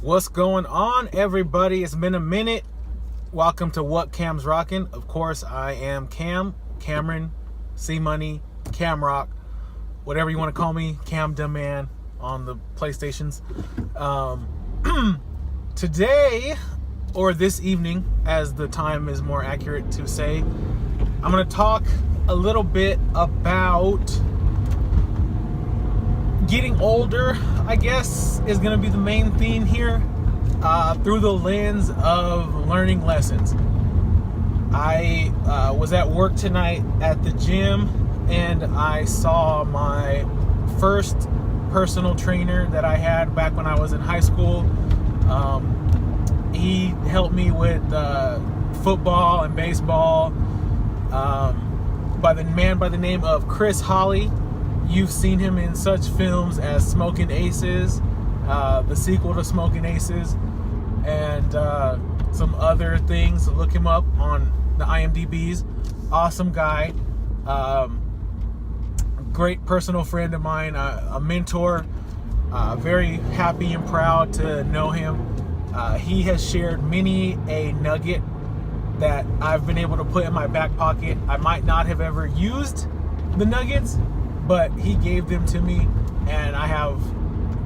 What's going on, everybody? It's been a minute. Welcome to What Cam's Rockin'. Of course, I am Cameron, C Money, Cam Rock, whatever you want to call me, Cam Dumb Man on the PlayStations. Today, or this evening, as the time is more accurate to say, I'm going to talk a little bit about getting older, I guess, is going to be the main theme here, through the lens of learning lessons. I was at work tonight at the gym, and I saw my first personal trainer that I had back when I was in high school. He helped me with football and baseball, by the name of Chris Holly. You've seen him in such films as Smoking Aces, the sequel to Smoking Aces, and some other things. Look him up on the IMDb's. Awesome guy. Great personal friend of mine, a mentor. Very happy and proud to know him. He has shared many a nugget that I've been able to put in my back pocket. I might not have ever used the nuggets, but he gave them to me, and I have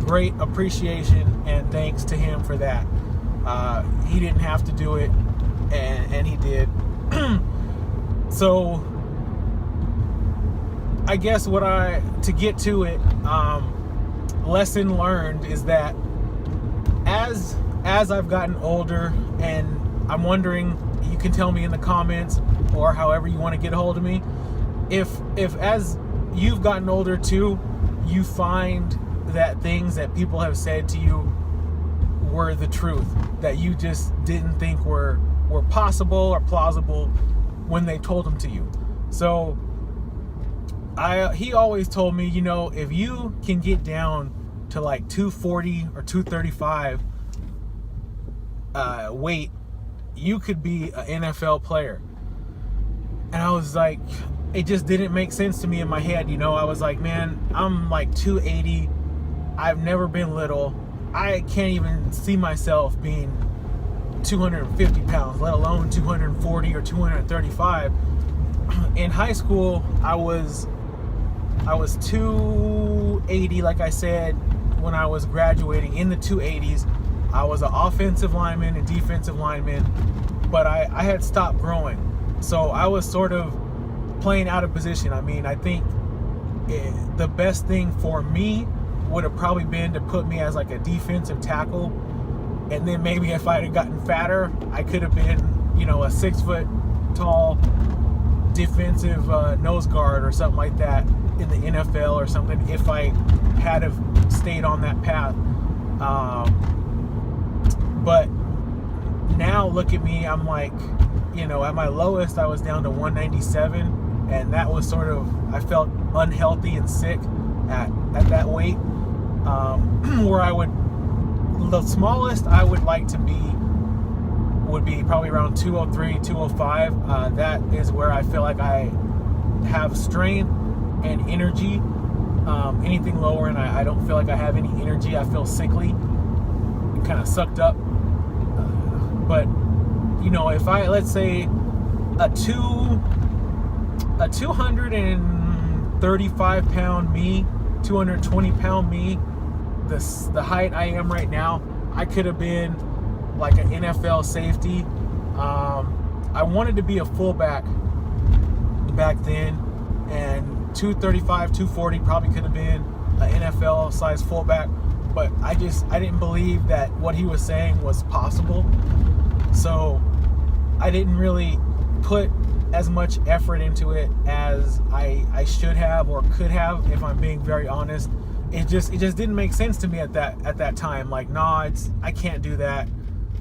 great appreciation and thanks to him for that. He didn't have to do it, and he did. So I guess to get to it, lesson learned is that as I've gotten older, and I'm wondering, you can tell me in the comments or however you want to get a hold of me, if as you've gotten older too, you find that things that people have said to you were the truth, that you just didn't think were possible or plausible when they told them to you. So he always told me, if you can get down to like 240 or 235 weight, you could be an NFL player. And I was like, it just didn't make sense to me in my head. I was like, man, I'm like 280. I've never been little. I can't even see myself being 250 pounds, let alone 240 or 235. In high school, I was 280, like I said, when I was graduating, in the 280s. I was an offensive lineman and defensive lineman, but I had stopped growing. So I was sort of playing out of position. I mean, I think the best thing for me would have probably been to put me as like a defensive tackle, and then maybe if I had gotten fatter, I could have been, a 6 foot tall defensive nose guard or something like that in the NFL or something, if I had have stayed on that path. But now look at me, I'm like, at my lowest I was down to 197, and that was sort of, I felt unhealthy and sick at that weight. Where the smallest I would like to be would be probably around 203, 205. That is where I feel like I have strength and energy. Anything lower, and I don't feel like I have any energy. I feel sickly, kind of sucked up. But if let's say a 235 pound me, 220 pound me, the height I am right now, I could have been like an NFL safety. I wanted to be a fullback back then, and 235, 240 probably could have been an NFL size fullback, but I didn't believe that what he was saying was possible. So I didn't really put as much effort into it as I should have or could have, if I'm being very honest. It just didn't make sense to me at that time. Like, nah, I can't do that.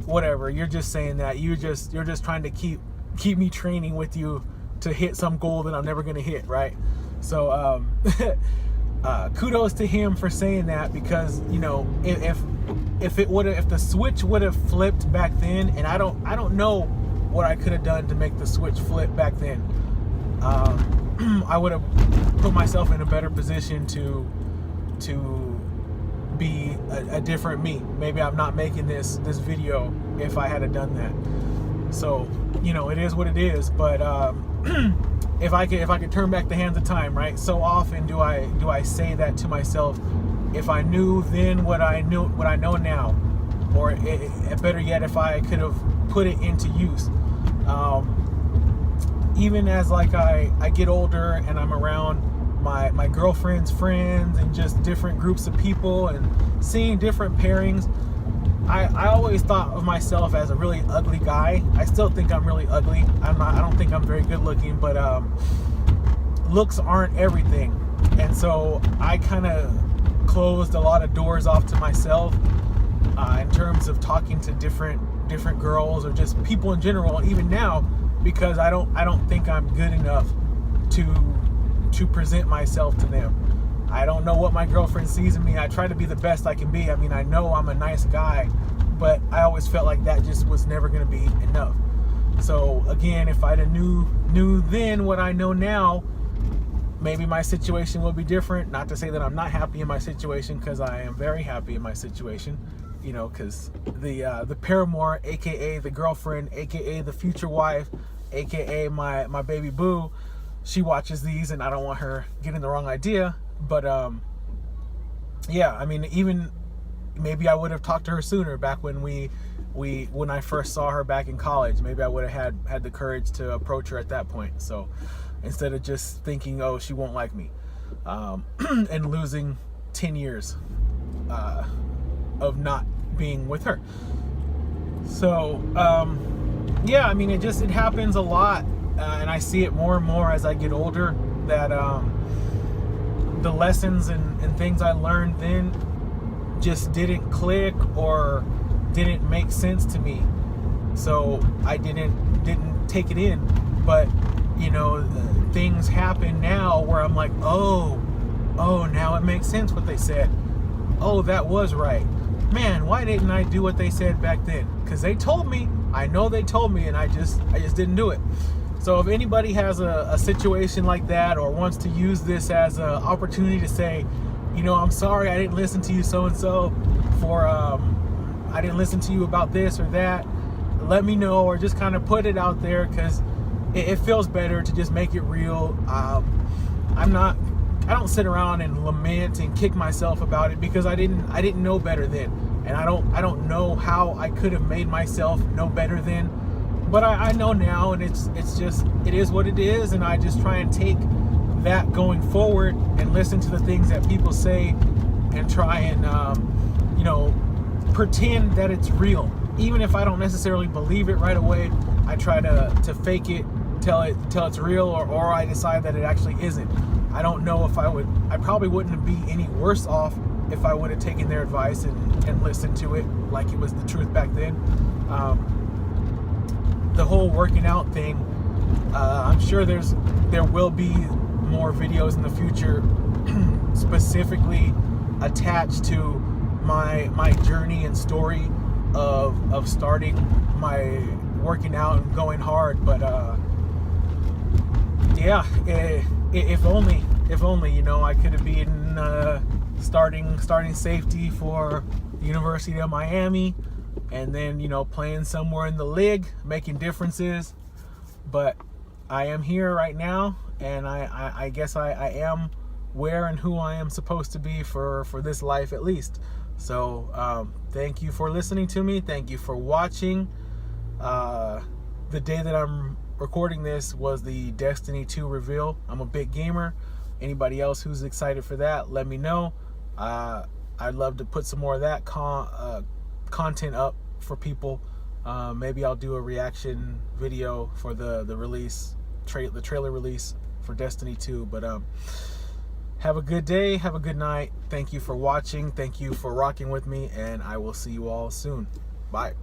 Whatever, you're just saying that. You're just trying to keep me training with you to hit some goal that I'm never gonna hit, right? So kudos to him for saying that, because if the switch would have flipped back then, and I don't know what I could have done to make the switch flip back then, I would have put myself in a better position to be a different me. Maybe I'm not making this video if I had done that. So, you know, it is what it is. But if I could turn back the hands of time, right? So often do I say that to myself. If I knew then what I know now, or better yet, if I could have put it into use. Even as like I get older and I'm around my girlfriend's friends and just different groups of people and seeing different pairings, I always thought of myself as a really ugly guy. I still think I'm really ugly. I don't think I'm very good looking, but looks aren't everything. And so I kind of closed a lot of doors off to myself in terms of talking to different girls or just people in general, even now, because I don't think I'm good enough to present myself to them. I don't know what my girlfriend sees in me. I try to be the best I can be. I mean, I know I'm a nice guy, but I always felt like that just was never going to be enough. So again, if I'd have knew then what I know now, maybe my situation will be different. Not to say that I'm not happy in my situation, because I am very happy in my situation. You know, because the paramour, aka the girlfriend, aka the future wife, aka my baby boo, she watches these, and I don't want her getting the wrong idea. But yeah, I mean, even maybe I would have talked to her sooner, back when when I first saw her back in college. Maybe I would have had the courage to approach her at that point. So instead of just thinking, oh, she won't like me, and losing 10 years of not being with her. So yeah, I mean, it happens a lot, and I see it more and more as I get older, that the lessons and things I learned then just didn't click or didn't make sense to me. So I didn't take it in. But you know, things happen now where I'm like, oh, now it makes sense what they said. Oh, that was right. Man, why didn't I do what they said back then? Because they told me. I know they told me, and I just didn't do it. So if anybody has a situation like that, or wants to use this as an opportunity to say, you know, I'm sorry I didn't listen to you so-and-so for, I didn't listen to you about this or that, let me know, or just kind of put it out there, because it feels better to just make it real. I don't sit around and lament and kick myself about it, because I didn't know better then, and I don't know how I could have made myself know better then. But I know now, and it's just, it is what it is, and I just try and take that going forward and listen to the things that people say, and try and you know, pretend that it's real. Even if I don't necessarily believe it right away, I try to fake it till it's real, or I decide that it actually isn't. I don't know if I probably wouldn't be any worse off if I would have taken their advice and listened to it like it was the truth back then. The whole working out thing, I'm sure there will be more videos in the future specifically attached to my journey and story of starting my working out and going hard. But yeah, if only, you know, I could have been starting safety for the University of Miami, and then, you know, playing somewhere in the league, making differences. But I am here right now, and I guess I am where and who I am supposed to be for this life, at least. So thank you for listening to me. Thank you for watching. The day that I'm recording this was the Destiny 2 reveal. I'm a big gamer. Anybody else who's excited for that, let me know. I'd love to put some more of that content up for people. Maybe I'll do a reaction video for the release, the trailer release for Destiny 2. But have a good day, have a good night. Thank you for watching. Thank you for rocking with me, and I will see you all soon. Bye.